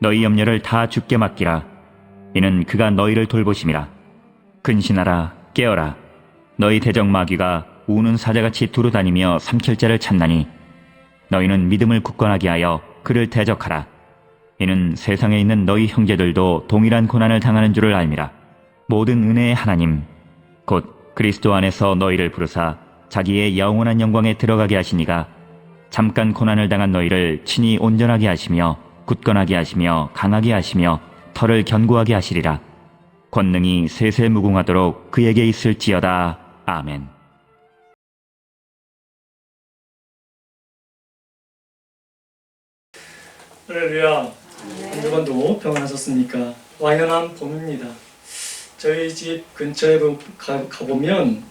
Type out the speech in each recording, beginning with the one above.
너희 염려를 다 주께 맡기라. 이는 그가 너희를 돌보심이라. 근신하라, 깨어라. 너희 대적 마귀가 우는 사자같이 두루 다니며 삼킬 자를 찾나니 너희는 믿음을 굳건하게 하여 그를 대적하라. 이는 세상에 있는 너희 형제들도 동일한 고난을 당하는 줄을 알미라. 모든 은혜의 하나님 곧 그리스도 안에서 너희를 부르사 자기의 영원한 영광에 들어가게 하시니가 잠깐 고난을 당한 너희를 친히 온전하게 하시며 굳건하게 하시며 강하게 하시며 털을 견고하게 하시리라. 권능이 세세 무궁하도록 그에게 있을지어다. 아멘. 할렐루야. 한 주간도 평안하셨습니까? 완연한 봄입니다. 저희 집 근처에 가보면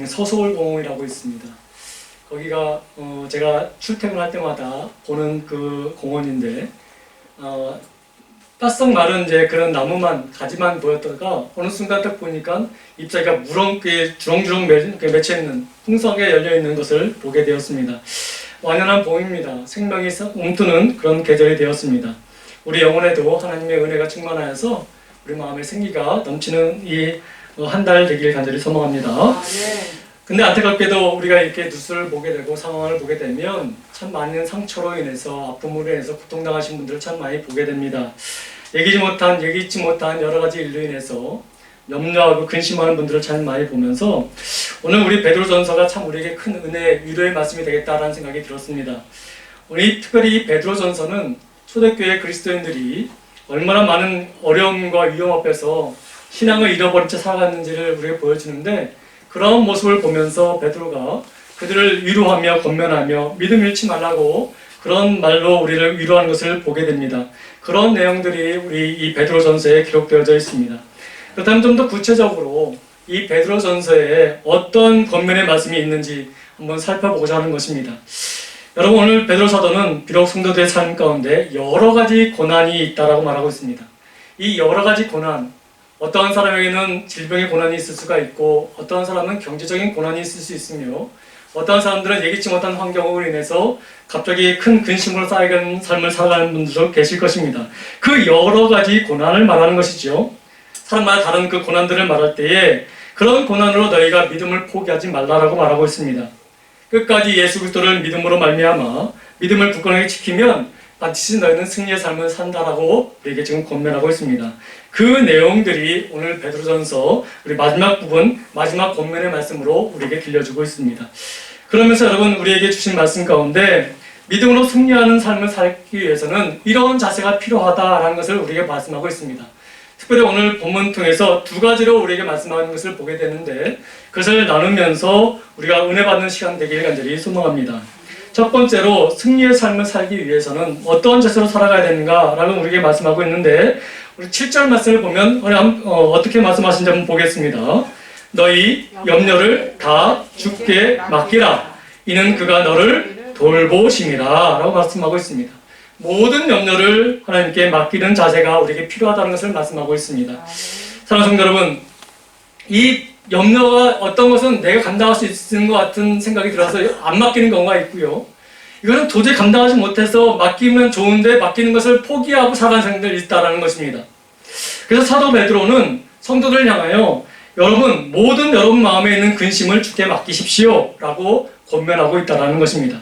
서서울공원이라고 있습니다. 거기가 제가 출퇴근할 때마다 보는 그 공원인데 바싹 마른 이제 그런 나무만 가지만 보였다가 어느 순간 딱 보니까 잎사귀가 무럭게 주렁주렁 맺혀 있는 풍성하게 열려 있는 것을 보게 되었습니다. 완연한 봄입니다. 생명이 움트는 그런 계절이 되었습니다. 우리 영혼에도 하나님의 은혜가 충만하여서 우리 마음의 생기가 넘치는 이 한 달 되기를 간절히 소망합니다. 근데 안타깝게도 우리가 이렇게 뉴스를 보게 되고 상황을 보게 되면 참 많은 상처로 인해서 아픔으로 인해서 고통당하신 분들을 참 많이 보게 됩니다. 예기치 못한 여러 가지 일로 인해서 염려하고 근심하는 분들을 참 많이 보면서 오늘 우리 베드로전서가 참 우리에게 큰 은혜, 위로의 말씀이 되겠다라는 생각이 들었습니다. 우리 특별히 베드로전서는 초대교회 그리스도인들이 얼마나 많은 어려움과 위험 앞에서 신앙을 잃어버린 채 살아갔는지를 우리에게 보여주는데 그런 모습을 보면서 베드로가 그들을 위로하며 권면하며 믿음 잃지 말라고 그런 말로 우리를 위로하는 것을 보게 됩니다. 그런 내용들이 우리 이 베드로전서에 기록되어져 있습니다. 그렇다면 좀 더 구체적으로 이 베드로전서에 어떤 권면의 말씀이 있는지 한번 살펴보고자 하는 것입니다. 여러분, 오늘 베드로 사도는 비록 성도들의 삶 가운데 여러 가지 고난이 있다라고 말하고 있습니다. 이 여러 가지 고난, 어떠한 사람에게는 질병의 고난이 있을 수가 있고 어떠한 사람은 경제적인 고난이 있을 수 있으며 어떠한 사람들은 예기치 못한 환경으로 인해서 갑자기 큰 근심으로 쌓여가는 삶을 살아가는 분들도 계실 것입니다. 그 여러 가지 고난을 말하는 것이죠. 사람마다 다른 그 고난들을 말할 때에 그런 고난으로 너희가 믿음을 포기하지 말라라고 말하고 있습니다. 끝까지 예수 그리스도를 믿음으로 말미암아 믿음을 굳건하게 지키면 반드시 너희는 승리의 삶을 산다라고 우리에게 지금 권면하고 있습니다. 그 내용들이 오늘 베드로전서 우리 마지막 부분, 마지막 권면의 말씀으로 우리에게 들려주고 있습니다. 그러면서 여러분, 우리에게 주신 말씀 가운데 믿음으로 승리하는 삶을 살기 위해서는 이런 자세가 필요하다라는 것을 우리에게 말씀하고 있습니다. 특별히 오늘 본문 통해서 두 가지로 우리에게 말씀하는 것을 보게 되는데 그것을 나누면서 우리가 은혜 받는 시간 되기를 간절히 소망합니다. 첫 번째로 승리의 삶을 살기 위해서는 어떠한 자세로 살아가야 되는가라고 우리에게 말씀하고 있는데 우리 7절 말씀을 보면 어떻게 말씀하신지 한번 보겠습니다. 너희 염려를 다 주께 맡기라. 이는 그가 너를 돌보심이라 라고 말씀하고 있습니다. 모든 염려를 하나님께 맡기는 자세가 우리에게 필요하다는 것을 말씀하고 있습니다. 사랑하는 성도 여러분, 이 염려가 어떤 것은 내가 감당할 수 있는 것 같은 생각이 들어서 안 맡기는 경우가 있고요. 이거는 도저히 감당하지 못해서 맡기면 좋은데 맡기는 것을 포기하고 살아가는 사람들이 있다는 것입니다. 그래서 사도 베드로는 성도들을 향하여 모든 여러분 마음에 있는 근심을 주께 맡기십시오 라고 권면하고 있다는 것입니다.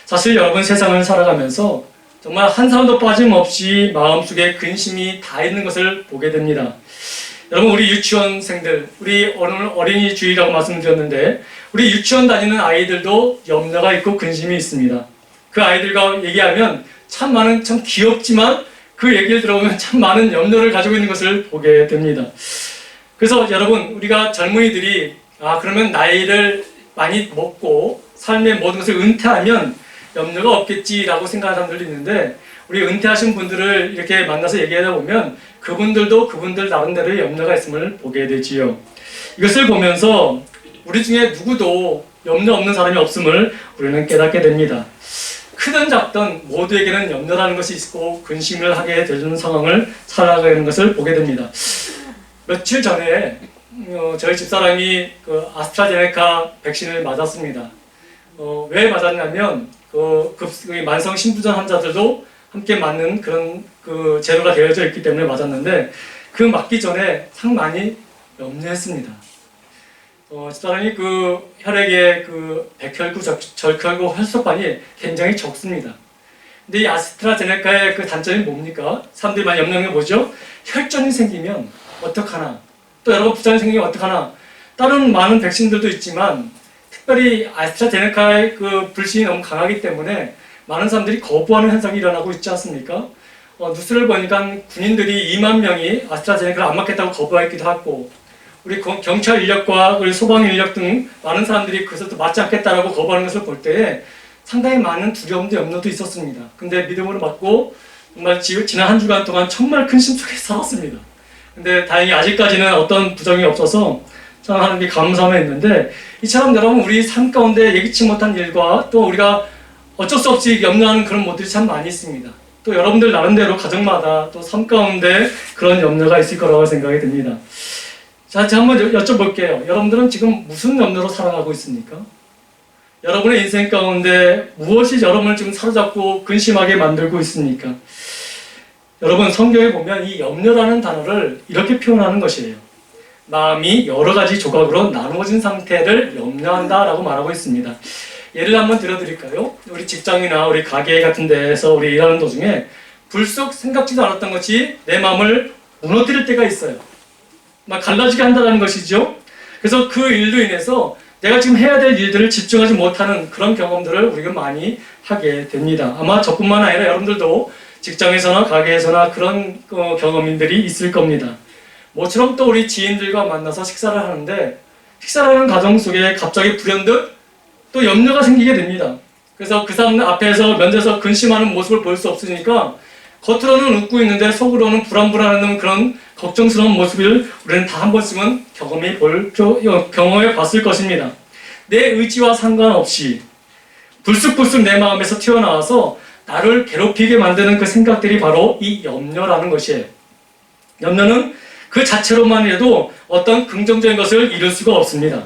사실 여러분 세상을 살아가면서 정말 한 사람도 빠짐없이 마음속에 근심이 다 있는 것을 보게 됩니다. 여러분, 우리 유치원생들, 우리 오늘 어린이주의라고 말씀드렸는데 우리 유치원 다니는 아이들도 염려가 있고 근심이 있습니다. 그 아이들과 얘기하면 참 귀엽지만 그 얘기를 들어보면 참 많은 염려를 가지고 있는 것을 보게 됩니다. 그래서 여러분, 우리가 젊은이들이 그러면 나이를 많이 먹고 삶의 모든 것을 은퇴하면 염려가 없겠지라고 생각하는 사람들도 있는데 우리 은퇴하신 분들을 이렇게 만나서 얘기하다 보면 그분들도 그분들 나름대로의 염려가 있음을 보게 되지요. 이것을 보면서 우리 중에 누구도 염려 없는 사람이 없음을 우리는 깨닫게 됩니다. 크든 작든 모두에게는 염려라는 것이 있고 근심을 하게 되는 상황을 살아가는 것을 보게 됩니다. 며칠 전에 저희 집사람이 그 아스트라제네카 백신을 맞았습니다. 왜 맞았냐면 만성 신부전 환자들도 함께 맞는 그런 그 제도가 되어져 있기 때문에 맞았는데 그 맞기 전에 상당히 염려했습니다. 집사람이 그 혈액의 그 백혈구, 절혈구, 혈소판이 굉장히 적습니다. 근데 이 아스트라제네카의 그 단점이 뭡니까? 사람들이 많이 염려하는 게 뭐죠? 혈전이 생기면 어떡하나? 또 여러 번 부작용이 생기면 어떡하나? 다른 많은 백신들도 있지만 특별히 아스트라제네카의 그 불신이 너무 강하기 때문에 많은 사람들이 거부하는 현상이 일어나고 있지 않습니까? 뉴스를 보니까 군인들이 2만 명이 아스트라제네카를 안 맞겠다고 거부하기도 하고 우리 경찰 인력과 우리 소방 인력 등 많은 사람들이 그것도 맞지 않겠다라고 거부하는 것을 볼 때에 상당히 많은 두려움도 염려도 있었습니다. 근데 믿음으로 맞고 정말 지난 한 주간 동안 정말 큰 심 속에 살았습니다. 근데 다행히 아직까지는 어떤 부정이 없어서 참 하나님께 감사함에 있는데 이처럼 여러분 우리 삶 가운데 예기치 못한 일과 또 우리가 어쩔 수 없이 염려하는 그런 모습이 참 많이 있습니다. 또 여러분들 나름대로 가정마다 또 삶 가운데 그런 염려가 있을 거라고 생각이 듭니다. 자, 제가 한번 여쭤볼게요. 여러분들은 지금 무슨 염려로 살아가고 있습니까? 여러분의 인생 가운데 무엇이 여러분을 지금 사로잡고 근심하게 만들고 있습니까? 여러분 성경에 보면 이 염려라는 단어를 이렇게 표현하는 것이에요. 마음이 여러 가지 조각으로 나누어진 상태를 염려한다라고 말하고 있습니다. 예를 한번 들어드릴까요? 우리 직장이나 우리 가게 같은 데에서 우리 일하는 도중에 불쑥 생각지도 않았던 것이 내 마음을 무너뜨릴 때가 있어요. 막 갈라지게 한다는 것이죠. 그래서 그 일로 인해서 내가 지금 해야 될 일들을 집중하지 못하는 그런 경험들을 우리가 많이 하게 됩니다. 아마 저뿐만 아니라 여러분들도 직장에서나 가게에서나 그런 경험인들이 있을 겁니다. 모처럼 또 우리 지인들과 만나서 식사를 하는데 식사를 하는 과정 속에 갑자기 불현듯 또 염려가 생기게 됩니다. 그래서 그 사람 앞에서 면대서 근심하는 모습을 볼 수 없으니까 겉으로는 웃고 있는데 속으로는 불안불안한 그런 걱정스러운 모습을 우리는 다 한 번쯤은 경험해 봤을 것입니다. 내 의지와 상관없이 불쑥불쑥 내 마음에서 튀어나와서 나를 괴롭히게 만드는 그 생각들이 바로 이 염려라는 것이에요. 염려는 그 자체로만 해도 어떤 긍정적인 것을 이룰 수가 없습니다.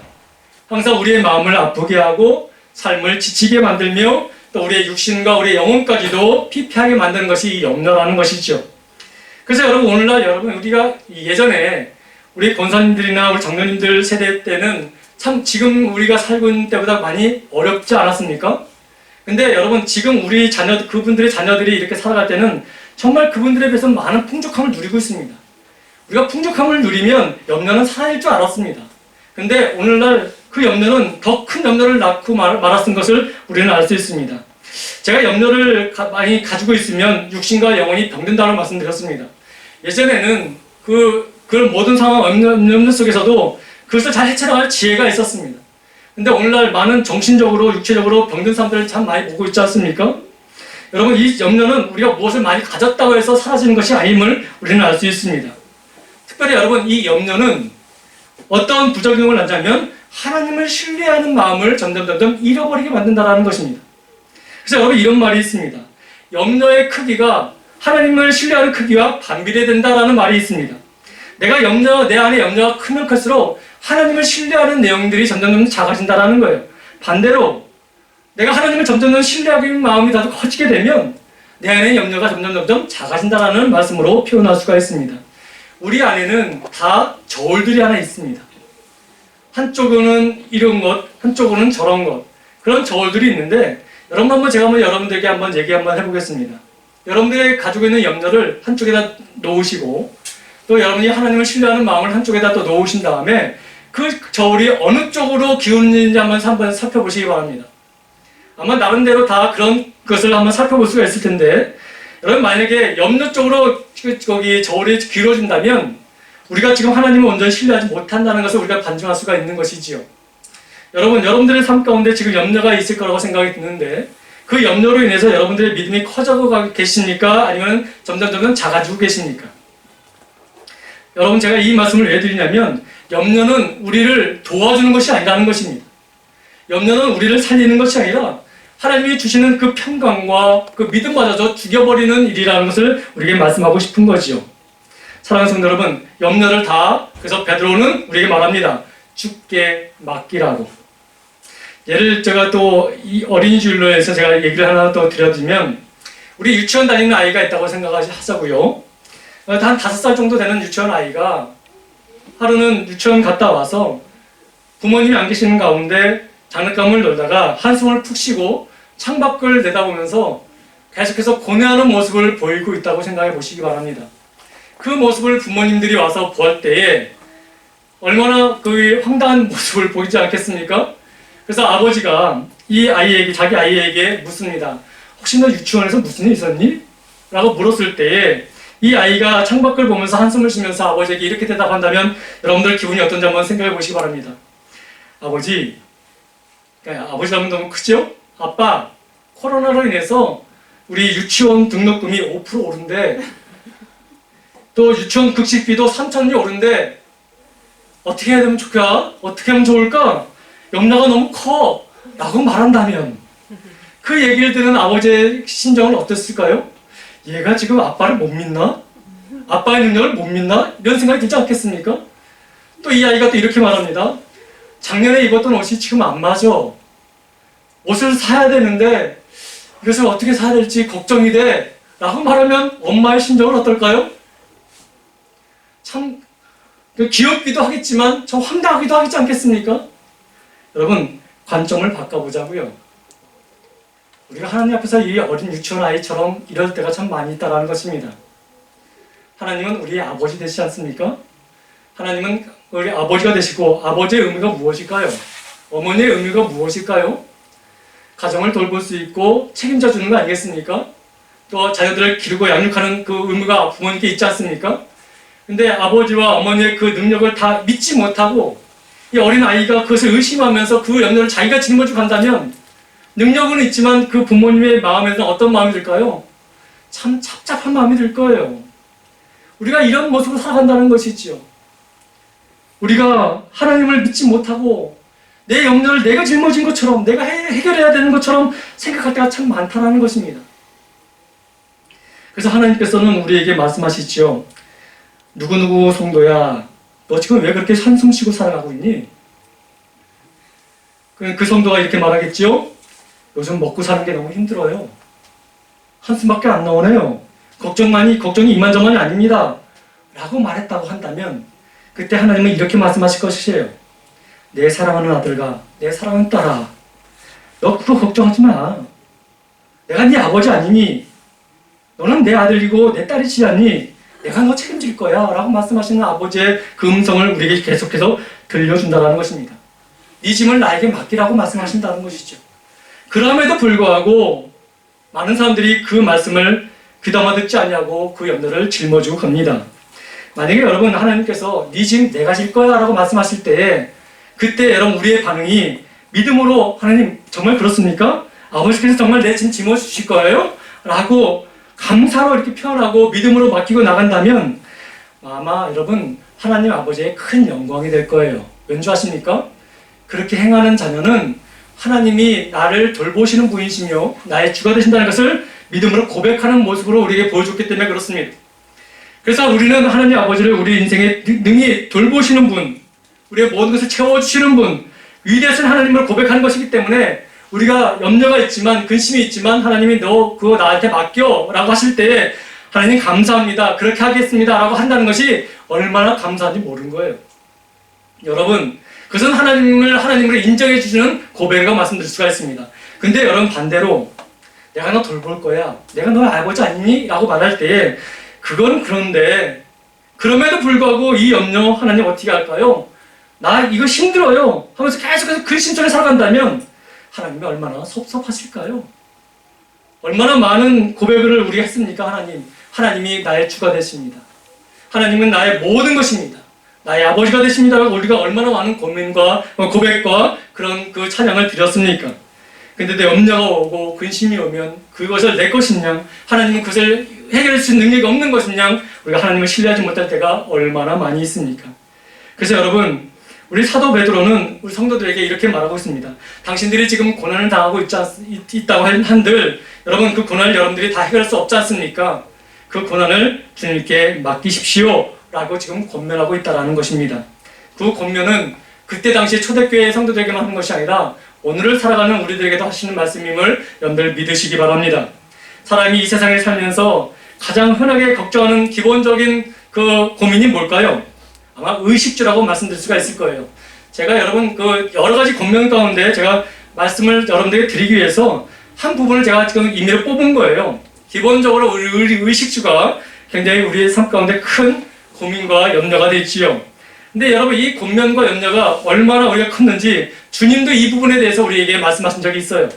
항상 우리의 마음을 아프게 하고 삶을 지치게 만들며 또 우리의 육신과 우리의 영혼까지도 피폐하게 만드는 것이 이 염려라는 것이죠. 그래서 여러분 오늘날 여러분 우리가 예전에 우리 권사님들이나 우리 장로님들 세대 때는 참 지금 우리가 살고 있는 때보다 많이 어렵지 않았습니까? 근데 여러분 지금 우리 그분들의 자녀들이 이렇게 살아갈 때는 정말 그분들에 비해서 많은 풍족함을 누리고 있습니다. 우리가 풍족함을 누리면 염려는 사라질 줄 알았습니다. 근데 오늘날 그 염려는 더 큰 염려를 낳고 말았은 것을 우리는 알 수 있습니다. 제가 염려를 많이 가지고 있으면 육신과 영혼이 병든다고 말씀드렸습니다. 예전에는 그런 모든 상황 염려 속에서도 그것을 잘 헤쳐나갈 지혜가 있었습니다. 근데 오늘날 많은 정신적으로 육체적으로 병든 사람들을 참 많이 보고 있지 않습니까? 여러분 이 염려는 우리가 무엇을 많이 가졌다고 해서 사라지는 것이 아님을 우리는 알 수 있습니다. 특별히 여러분 이 염려는 어떤 부작용을 낳냐면 하나님을 신뢰하는 마음을 점점 잃어버리게 만든다는 것입니다. 그래서 여러분 이런 말이 있습니다. 염려의 크기가 하나님을 신뢰하는 크기와 반비례된다라는 말이 있습니다. 내 안에 염려가 크면 클수록 하나님을 신뢰하는 내용들이 점점 작아진다는 거예요. 반대로 내가 하나님을 점점 신뢰하는 마음이 더 커지게 되면 내 안에 염려가 점점 작아진다는 말씀으로 표현할 수가 있습니다. 우리 안에는 다 저울들이 하나 있습니다. 한쪽은 이런 것, 한쪽은 저런 것. 그런 저울들이 있는데 제가 여러분들께 얘기 한번 해보겠습니다. 여러분들이 가지고 있는 염려를 한쪽에다 놓으시고 또 여러분이 하나님을 신뢰하는 마음을 한쪽에다 또 놓으신 다음에 그 저울이 어느 쪽으로 기울는지 한번 살펴보시기 바랍니다. 아마 나름대로 다 그런 것을 한번 살펴볼 수가 있을 텐데 여러분 만약에 염려 쪽으로 거기 저울이 기울어진다면 우리가 지금 하나님을 온전히 신뢰하지 못한다는 것을 우리가 반증할 수가 있는 것이지요. 여러분들의 삶 가운데 지금 염려가 있을 거라고 생각이 드는데 그 염려로 인해서 여러분들의 믿음이 커져가고 계십니까? 아니면 점점 작아지고 계십니까? 여러분 제가 이 말씀을 왜 드리냐면 염려는 우리를 도와주는 것이 아니라는 것입니다. 염려는 우리를 살리는 것이 아니라 하나님이 주시는 그 평강과 그 믿음마저도 죽여버리는 일이라는 것을 우리에게 말씀하고 싶은 거지요. 사랑하는 성도 여러분, 염려를 그래서 베드로는 우리에게 말합니다. 주께 맡기라고. 제가 또 이 어린이 주일로 해서 제가 얘기를 하나 또 드려드리면 우리 유치원 다니는 아이가 있다고 생각하자고요. 한 5살 정도 되는 유치원 아이가 하루는 유치원 갔다 와서 부모님이 안 계시는 가운데 장난감을 놀다가 한숨을 푹 쉬고 창밖을 내다보면서 계속해서 고뇌하는 모습을 보이고 있다고 생각해 보시기 바랍니다. 그 모습을 부모님들이 와서 볼 때에 얼마나 그 황당한 모습을 보이지 않겠습니까? 그래서 아버지가 이 아이에게, 자기 아이에게 묻습니다. 혹시 너 유치원에서 무슨 일 있었니? 라고 물었을 때에 이 아이가 창밖을 보면서 한숨을 쉬면서 아버지에게 이렇게 대답한다면 여러분들 기분이 어떤지 한번 생각해 보시기 바랍니다. 아버지, 아버지라면 너무 크죠? 아빠, 코로나로 인해서 우리 유치원 등록금이 5% 오른데 또 유치원 급식비도 3,000원이 오른데 어떻게 해야 되면 좋을까? 어떻게 하면 좋을까? 염려가 너무 커! 라고 말한다면 그 얘기를 들은 아버지의 심정은 어땠을까요? 얘가 지금 아빠를 못 믿나? 아빠의 능력을 못 믿나? 이런 생각이 들지 않겠습니까? 또 이 아이가 또 이렇게 말합니다. 작년에 입었던 옷이 지금 안 맞아. 옷을 사야 되는데 이것을 어떻게 사야 될지 걱정이 돼. 라고 말하면 엄마의 심정은 어떨까요? 참 귀엽기도 하겠지만 좀 황당하기도 하겠지 않겠습니까? 여러분, 관점을 바꿔보자고요. 우리가 하나님 앞에서 이 어린 유치원 아이처럼 이럴 때가 참 많이 있다는 것입니다. 하나님은 우리의 아버지 되시지 않습니까? 하나님은 우리 아버지가 되시고 아버지의 의미가 무엇일까요? 어머니의 의미가 무엇일까요? 가정을 돌볼 수 있고 책임져 주는 거 아니겠습니까? 또 자녀들을 기르고 양육하는 그 의무가 부모님께 있지 않습니까? 근데 아버지와 어머니의 그 능력을 다 믿지 못하고 이 어린 아이가 그것을 의심하면서 그 염려를 자기가 짊어지고 간다면 능력은 있지만 그 부모님의 마음에는 어떤 마음이 들까요? 참 착잡한 마음이 들 거예요. 우리가 이런 모습으로 살아간다는 것이지요. 우리가 하나님을 믿지 못하고 내 염려를 내가 짊어진 것처럼 내가 해결해야 되는 것처럼 생각할 때가 참 많다는 것입니다. 그래서 하나님께서는 우리에게 말씀하시지요. 누구누구 성도야, 너 지금 왜 그렇게 한숨 쉬고 살아가고 있니? 그 성도가 이렇게 말하겠지요. 요즘 먹고 사는 게 너무 힘들어요. 한숨밖에 안 나오네요. 걱정이 이만저만이 아닙니다. 라고 말했다고 한다면 그때 하나님은 이렇게 말씀하실 것이에요. 내 사랑하는 아들과 내 사랑하는 딸아, 너 그거 걱정하지 마. 내가 네 아버지 아니니? 너는 내 아들이고 내 딸이지 않니? 내가 너 책임질 거야. 라고 말씀하시는 아버지의 그 음성을 우리에게 계속해서 들려준다는 것입니다. 네 짐을 나에게 맡기라고 말씀하신다는 것이죠. 그럼에도 불구하고 많은 사람들이 그 말씀을 귀담아 듣지 않냐고 그 염려를 짊어지고 갑니다. 만약에 여러분 하나님께서 네 짐 내가 질 거야 라고 말씀하실 때에 그때 여러분 우리의 반응이 믿음으로 하나님 정말 그렇습니까? 아버지께서 정말 내 짐 짊어주실 거예요? 라고 감사로 이렇게 표현하고 믿음으로 맡기고 나간다면 아마 여러분 하나님 아버지의 큰 영광이 될 거예요. 왠지 아십니까? 그렇게 행하는 자녀는 하나님이 나를 돌보시는 분이시며 나의 주가 되신다는 것을 믿음으로 고백하는 모습으로 우리에게 보여줬기 때문에 그렇습니다. 그래서 우리는 하나님 아버지를 우리 인생에 능히 돌보시는 분, 우리의 모든 것을 채워주시는 분, 위대하신 하나님을 고백하는 것이기 때문에 우리가 염려가 있지만 근심이 있지만 하나님이 너 그거 나한테 맡겨 라고 하실 때 하나님 감사합니다. 그렇게 하겠습니다. 라고 한다는 것이 얼마나 감사한지 모르는 거예요. 여러분, 그것은 하나님으로 인정해 주시는 고백이라고 말씀드릴 수가 있습니다. 근데 여러분 반대로 내가 너 돌볼 거야. 내가 너의 아버지 아니니? 라고 말할 때 그건 그런데 그럼에도 불구하고 이 염려 하나님 어떻게 할까요? 나 이거 힘들어요 하면서 계속해서 근심 속에 살아간다면 하나님이 얼마나 섭섭하실까요? 얼마나 많은 고백을 우리가 했습니까? 하나님이 나의 주가 되십니다. 하나님은 나의 모든 것입니다. 나의 아버지가 되십니다. 우리가 얼마나 많은 고민과 고백과 그런 그 찬양을 드렸습니까? 근데 내 염려가 오고 근심이 오면 그것을 내 것이냐, 하나님은 그것을 해결할 수 있는 능력이 없는 것이냐, 우리가 하나님을 신뢰하지 못할 때가 얼마나 많이 있습니까? 그래서 여러분, 우리 사도 베드로는 우리 성도들에게 이렇게 말하고 있습니다. 당신들이 지금 고난을 당하고 있다고 한들 여러분 그 고난을 여러분들이 다 해결할 수 없지 않습니까? 그 고난을 주님께 맡기십시오 라고 지금 권면하고 있다는 것입니다. 그 권면은 그때 당시 초대교회 성도들에게만 하는 것이 아니라 오늘을 살아가는 우리들에게도 하시는 말씀임을 여러분들 믿으시기 바랍니다. 사람이 이 세상에 살면서 가장 흔하게 걱정하는 기본적인 그 고민이 뭘까요? 아마 의식주라고 말씀드릴 수가 있을 거예요. 제가 여러분 그 여러 가지 권면 가운데 제가 말씀을 여러분들에게 드리기 위해서 한 부분을 제가 지금 임의로 뽑은 거예요. 기본적으로 우리 의식주가 굉장히 우리의 삶 가운데 큰 고민과 염려가 되지요. 근데 여러분 이 고민과 염려가 얼마나 우리가 컸는지 주님도 이 부분에 대해서 우리에게 말씀하신 적이 있어요.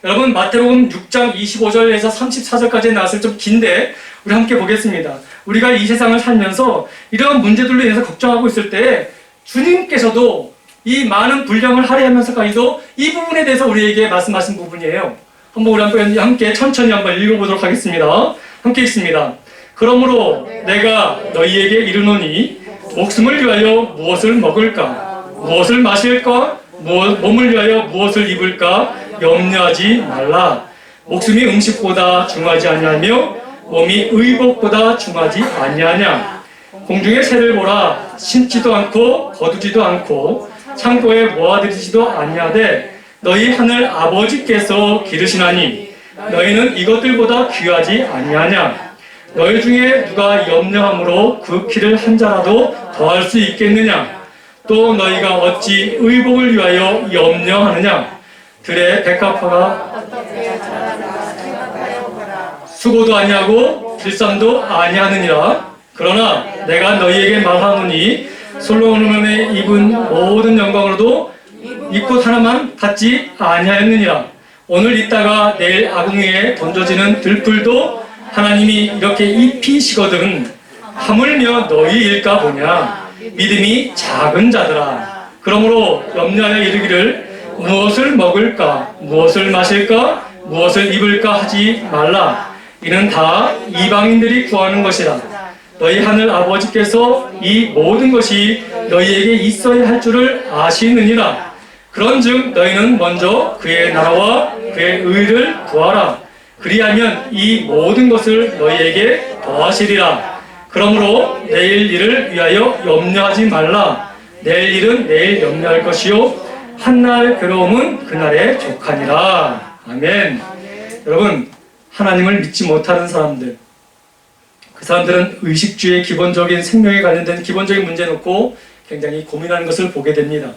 여러분 마태복음 6장 25절에서 34절까지 나왔을 좀 긴데 우리 함께 보겠습니다. 우리가 이 세상을 살면서 이러한 문제들로 인해서 걱정하고 있을 때 주님께서도 이 많은 분량을 할애하면서까지도 이 부분에 대해서 우리에게 말씀하신 부분이에요. 한번 우리 함께 천천히 한번 읽어보도록 하겠습니다. 함께 읽습니다. 그러므로 내가 너희에게 이르노니 목숨을 위하여 무엇을 먹을까? 무엇을 마실까? 몸을 위하여 무엇을 입을까? 염려하지 말라. 목숨이 음식보다 중하지 아니하며 몸이 의복보다 중하지 아니하냐. 공중의 새를 보라. 심지도 않고 거두지도 않고 창고에 모아들이지도 아니하되 너희 하늘 아버지께서 기르시나니 너희는 이것들보다 귀하지 아니하냐. 너희 중에 누가 염려함으로 그 키를 한 자라도 더할 수 있겠느냐. 또 너희가 어찌 의복을 위하여 염려하느냐. 들의 백합화가 수고도 아니하고 들쌈도 아니하느니라. 그러나 내가 너희에게 말하노니 솔로몬의 입은 모든 영광으로도 입꽃 하나만 갖지 아니하였느니라. 오늘 있다가 내일 아궁이에 던져지는 들풀도 하나님이 이렇게 입히시거든 하물며 너희일까 보냐. 믿음이 작은 자들아. 그러므로 염려하여 이르기를 무엇을 먹을까, 무엇을 마실까, 무엇을 입을까 하지 말라. 이는 다 이방인들이 구하는 것이라. 너희 하늘 아버지께서 이 모든 것이 너희에게 있어야 할 줄을 아시느니라. 그런즉 너희는 먼저 그의 나라와 그의 의를 구하라. 그리하면 이 모든 것을 너희에게 더하시리라. 그러므로 내일 일을 위하여 염려하지 말라. 내일 일은 내일 염려할 것이요 한날 괴로움은 그날에 족하니라. 아멘. 여러분, 하나님을 믿지 못하는 사람들, 그 사람들은 의식주의 기본적인 생명에 관련된 기본적인 문제 놓고 굉장히 고민하는 것을 보게 됩니다.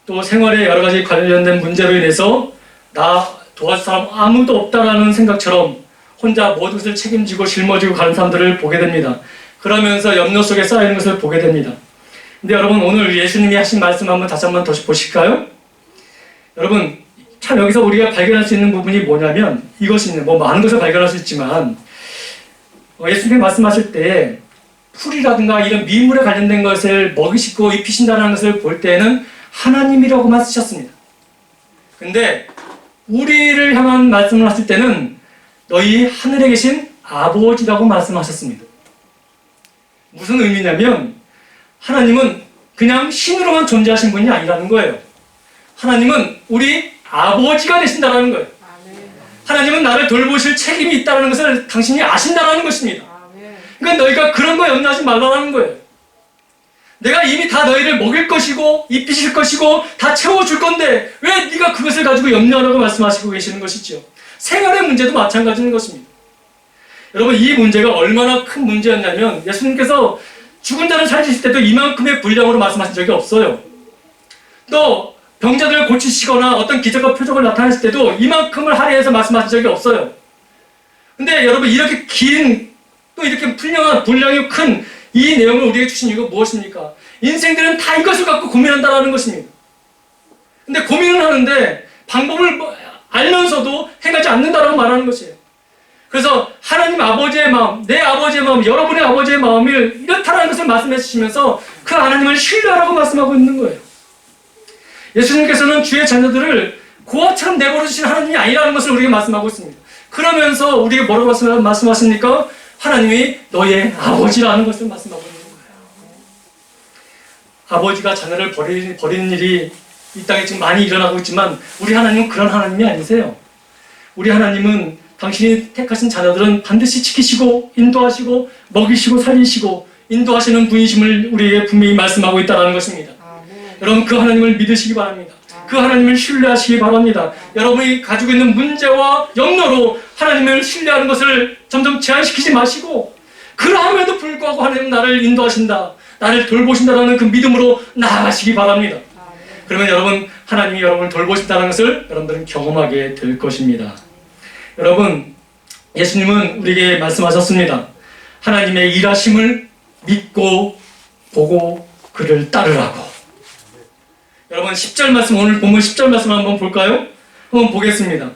또 생활에 여러 가지 관련된 문제로 인해서 나 도와줄 사람 아무도 없다라는 생각처럼 혼자 모든 것을 책임지고 짊어지고 가는 사람들을 보게 됩니다. 그러면서 염려 속에 쌓이는 것을 보게 됩니다. 근데 여러분 오늘 예수님이 하신 말씀 한번 다시 한번 더 보실까요? 여러분 참 여기서 우리가 발견할 수 있는 부분이 뭐냐면 이것입니다. 뭐 많은 것을 발견할 수 있지만 예수님이 말씀하실 때 풀이라든가 이런 미물에 관련된 것을 먹이시고 입히신다는 것을 볼 때는 하나님이라고만 쓰셨습니다. 근데 우리를 향한 말씀을 하실 때는 너희 하늘에 계신 아버지라고 말씀하셨습니다. 무슨 의미냐면 하나님은 그냥 신으로만 존재하신 분이 아니라는 거예요. 하나님은 우리 아버지가 되신다는 거예요. 하나님은 나를 돌보실 책임이 있다는 것을 당신이 아신다는 것입니다. 그러니까 너희가 그런 거 염려하지 말라는 거예요. 내가 이미 다 너희를 먹일 것이고 입히실 것이고 다 채워줄 건데 왜 네가 그것을 가지고 염려하라고 말씀하시고 계시는 것이죠. 생활의 문제도 마찬가지인 것입니다. 여러분 이 문제가 얼마나 큰 문제였냐면 예수님께서 죽은 자를 살리실 때도 이만큼의 분량으로 말씀하신 적이 없어요. 또 병자들을 고치시거나 어떤 기적과 표적을 나타내실 때도 이만큼을 할애해서 말씀하신 적이 없어요. 근데 여러분 이렇게 긴 또 이렇게 분량이 큰 이 내용을 우리에게 주신 이유가 무엇입니까? 인생들은 다 이것을 갖고 고민한다는 것입니다. 근데 고민은 하는데 방법을 알면서도 행하지 않는다라고 말하는 것이에요. 그래서 하나님 아버지의 마음, 내 아버지의 마음, 여러분의 아버지의 마음을 이렇다라는 것을 말씀해 주시면서 그 하나님을 신뢰하라고 말씀하고 있는 거예요. 예수님께서는 주의 자녀들을 고아처럼 내버려 주신 하나님이 아니라는 것을 우리에게 말씀하고 있습니다. 그러면서 우리에게 뭐라고 말씀하십니까? 하나님이 너의 아버지라는 것을 말씀하고 있는 거예요. 아버지가 자녀를 버리는 일이 이 땅에 지금 많이 일어나고 있지만 우리 하나님은 그런 하나님이 아니세요. 우리 하나님은 당신이 택하신 자녀들은 반드시 지키시고 인도하시고 먹이시고 살리시고 인도하시는 분이심을 우리에게 분명히 말씀하고 있다는 것입니다. 여러분 그 하나님을 믿으시기 바랍니다. 그 하나님을 신뢰하시기 바랍니다. 여러분이 가지고 있는 문제와 염려로 하나님을 신뢰하는 것을 점점 제한시키지 마시고, 그러함에도 불구하고 하나님 나를 인도하신다, 나를 돌보신다라는 그 믿음으로 나아가시기 바랍니다. 그러면 여러분, 하나님이 여러분을 돌보신다는 것을 여러분들은 경험하게 될 것입니다. 여러분, 예수님은 우리에게 말씀하셨습니다. 하나님의 일하심을 믿고 보고 그를 따르라고. 여러분 10절 말씀, 오늘 본문 10절 말씀 한번 볼까요? 한번 보겠습니다.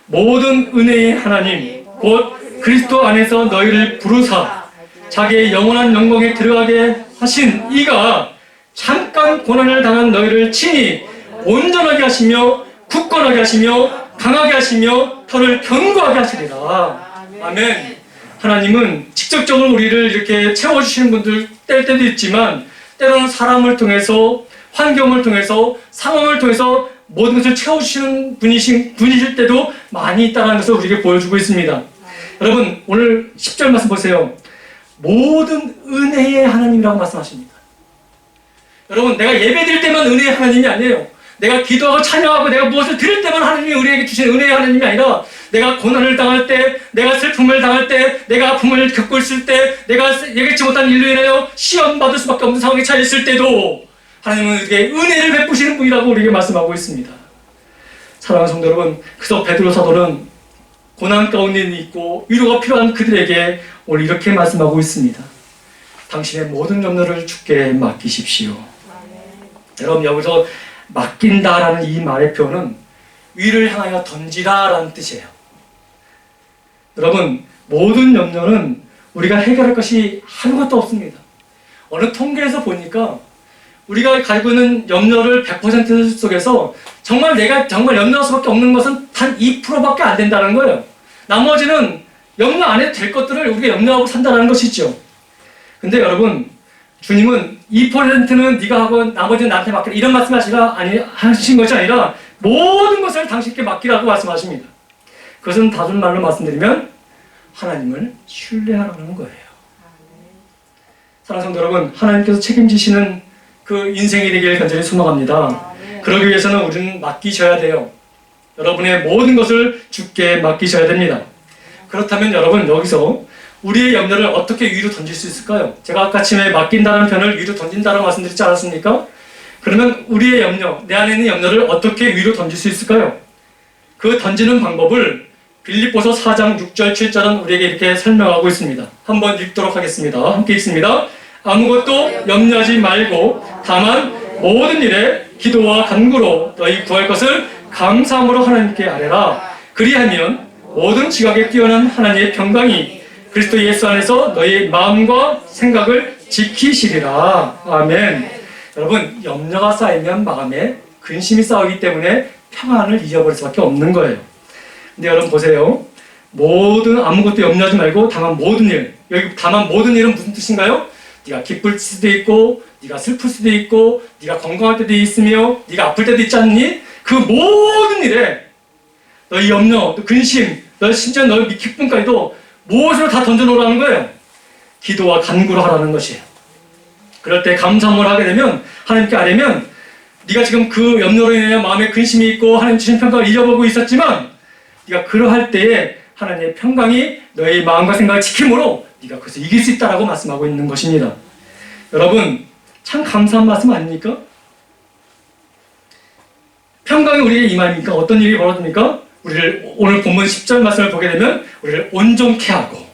모든 은혜의 하나님 곧 그리스도 안에서 너희를 부르사 자기의 영원한 영광에 들어가게 하신 이가 잠깐 고난을 당한 너희를 친히 온전하게 하시며 굳건하게 하시며 강하게 하시며 털을 견고하게 하시리라. 아멘. 하나님은 직접적으로 우리를 이렇게 채워주시는 분들 뗄 때도 있지만, 때로는 사람을 통해서, 환경을 통해서, 상황을 통해서 모든 것을 채워주시는 분이실 때도 많이 있다는 것을 우리에게 보여주고 있습니다. 여러분 오늘 10절 말씀 보세요. 모든 은혜의 하나님이라고 말씀하십니다. 여러분, 내가 예배 드릴 때만 은혜의 하나님이 아니에요. 내가 기도하고 찬양하고 내가 무엇을 드릴 때만 하나님이 우리에게 주신 은혜의 하나님이 아니라, 내가 고난을 당할 때, 내가 슬픔을 당할 때, 내가 아픔을 겪고 있을 때, 내가 예기치 못한 일로 인하여 시험받을 수밖에 없는 상황에 처해 있을 때도 하나님은 우리에게 은혜를 베푸시는 분이라고 우리에게 말씀하고 있습니다. 사랑하는 성도 여러분, 그래서 베드로 사도는 고난 가운데 있고 위로가 필요한 그들에게 오늘 이렇게 말씀하고 있습니다. 당신의 모든 염려를 주께 맡기십시오. 여러분, 여기서 맡긴다라는 이 말의 표현은 위를 향하여 던지라라는 뜻이에요. 여러분, 모든 염려는 우리가 해결할 것이 아무것도 없습니다. 어느 통계에서 보니까 우리가 가지고 있는 염려를 100% 속에서 내가 염려할 수밖에 없는 것은 단 2%밖에 안 된다는 거예요. 나머지는 염려 안 해도 될 것들을 우리가 염려하고 산다는 것이죠. 근데 여러분, 주님은 2%는 네가 하고 나머지는 나한테 맡기라, 이런 하신 것이 아니라 모든 것을 당신께 맡기라고 말씀하십니다. 그것은 다른 말로 말씀드리면 하나님을 신뢰하라는 거예요. 사랑하는 성도 여러분, 하나님께서 책임지시는 그 인생이 되기를 간절히 소망합니다. 그러기 위해서는 우리는 맡기셔야 돼요. 여러분의 모든 것을 주께 맡기셔야 됩니다. 그렇다면 여러분, 여기서 우리의 염려를 어떻게 위로 던질 수 있을까요? 제가 아까 아침에 맡긴다는 편을 위로 던진다고 말씀드리지 않았습니까? 그러면 우리의 염려, 내 안에 있는 염려를 어떻게 위로 던질 수 있을까요? 그 던지는 방법을 빌립보서 4장 6절 7절은 우리에게 이렇게 설명하고 있습니다. 한번 읽도록 하겠습니다. 함께 읽습니다. 아무것도 염려하지 말고 다만 모든 일에 기도와 간구로 너희 구할 것을 감사함으로 하나님께 아뢰라. 그리하면 모든 지각에 뛰어난 하나님의 평강이 그리스도 예수 안에서 너희 마음과 생각을 지키시리라. 아멘. 여러분, 염려가 쌓이면 마음에 근심이 쌓이기 때문에 평안을 잊어버릴 수밖에 없는 거예요. 근데 여러분 보세요. 아무것도 염려하지 말고 다만 모든 일. 여기 다만 모든 일은 무슨 뜻인가요? 네가 기쁠 수도 있고, 네가 슬플 수도 있고, 네가 건강할 때도 있으며, 네가 아플 때도 있지 않니? 그 모든 일에 너희 염려, 또 근심, 심지어 너희 기쁨까지도 무엇으로 다 던져놓으라는 거예요? 기도와 간구로 하라는 것이에요. 그럴 때 감사함을 하게 되면, 하나님께 아뢰면, 네가 지금 그 염려로 인해 마음에 근심이 있고 하나님 주신 평강을 잊어버리고 있었지만, 네가 그러할 때에 하나님의 평강이 너의 마음과 생각을 지킴으로 네가 그것을 이길 수 있다라고 말씀하고 있는 것입니다. 여러분, 참 감사한 말씀 아닙니까? 평강이 우리에게 임하니까 어떤 일이 벌어집니까? 우리를 오늘 본문 10절 말씀을 보게 되면 우리를 온전케 하고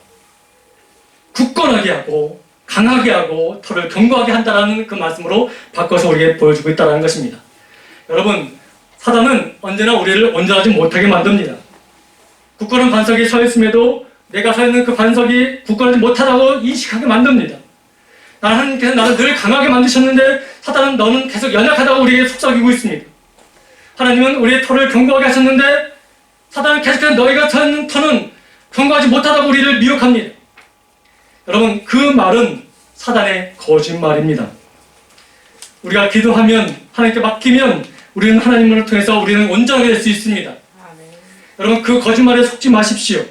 굳건하게 하고 강하게 하고 털을 견고하게 한다는 그 말씀으로 바꿔서 우리에게 보여주고 있다는 것입니다. 여러분, 사단은 언제나 우리를 온전하지 못하게 만듭니다. 굳건한 반석에 서 있음에도 내가 서 있는 그 반석이 굳건하지 못하다고 인식하게 만듭니다. 하나님께서 나를 늘 강하게 만드셨는데 사단은 너는 계속 연약하다고 우리에게 속삭이고 있습니다. 하나님은 우리의 털을 견고하게 하셨는데 사단은 계속해서 너희가 서 있는 터는 견고하지 못하다고 우리를 미혹합니다. 여러분, 그 말은 사단의 거짓말입니다. 우리가 기도하면, 하나님께 맡기면 우리는 하나님을 통해서 우리는 온전하게 될 수 있습니다. 여러분, 그 거짓말에 속지 마십시오.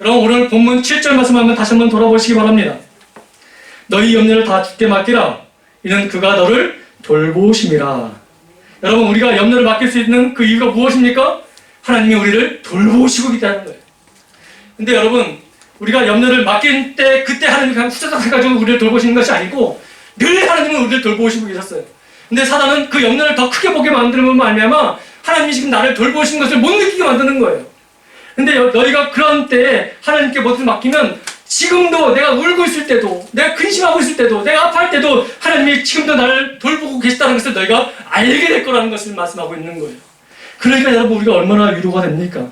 여러분, 오늘 본문 7절 말씀 한번 다시 한번 돌아보시기 바랍니다. 너희 염려를 다 주께 맡기라. 이는 그가 너를 돌보심이라. 여러분, 우리가 염려를 맡길 수 있는 그 이유가 무엇입니까? 하나님이 우리를 돌보시고 있다는 거예요. 근데 여러분, 우리가 염려를 맡길 때 그때 하나님이 그냥 후다닥 해가지고 우리를 돌보시는 것이 아니고 늘 하나님은 우리를 돌보시고 계셨어요. 근데 사단은 그 염려를 더 크게 보게 만들면 말미암아 하나님이 지금 나를 돌보시는 것을 못 느끼게 만드는 거예요. 근데 너희가 그런 때에 하나님께 뭐든 맡기면 지금도 내가 울고 있을 때도, 내가 근심하고 있을 때도, 내가 아파할 때도 하나님이 지금도 나를 돌보고 계시다는 것을 너희가 알게 될 거라는 것을 말씀하고 있는 거예요. 그러니까 여러분, 우리가 얼마나 위로가 됩니까?